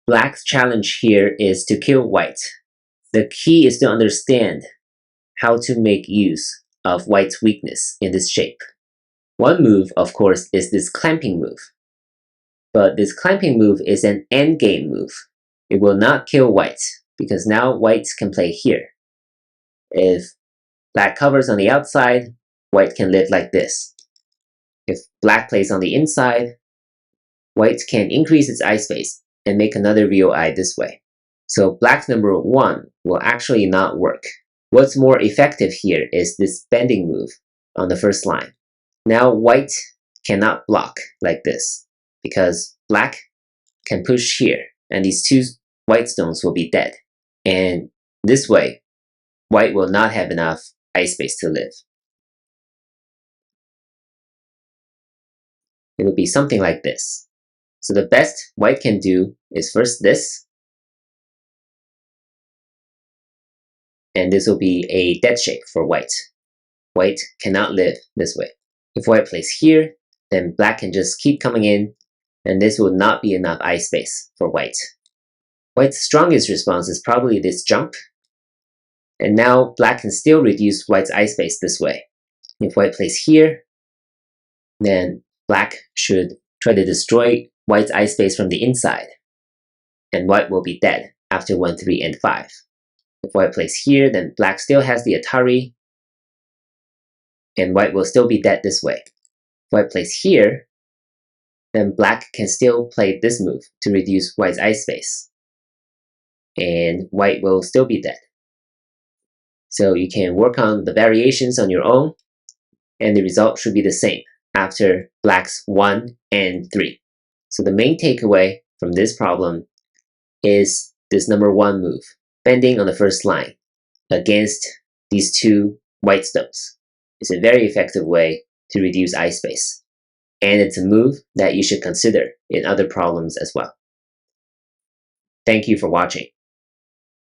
Black's challenge here is to kill white. The key is to understand how to make use of white's weakness in this shape. One move, of course, is this clamping move. But this clamping move is an endgame move. It will not kill white, because now white can play here. If black covers on the outside, white can live like this. If black plays on the inside, white can increase its eye space and make another real eye this way. So black number 1 will actually not work. What's more effective here is this bending move on the first line. Now white cannot block like this, because black can push here, and these two white stones will be dead. And this way, white will not have enough eye space to live. It will be something like this. So the best white can do is first this, and this will be a dead shape for white. White cannot live this way. If white plays here, then black can just keep coming in, and this will not be enough eye space for white. White's strongest response is probably this jump, and now black can still reduce white's eye space this way. If white plays here, then black should try to destroy white's eye space from the inside, and white will be dead after 1, 3, and 5. If white plays here, then black still has the Atari, and white will still be dead this way. If white plays here, then black can still play this move to reduce white's eye space, and white will still be dead. So you can work on the variations on your own, and the result should be the same after black's 1 and 3. So the main takeaway from this problem is this number 1 move, bending on the first line against these two white stones. It's a very effective way to reduce eye space, and it's a move that you should consider in other problems as well. Thank you for watching.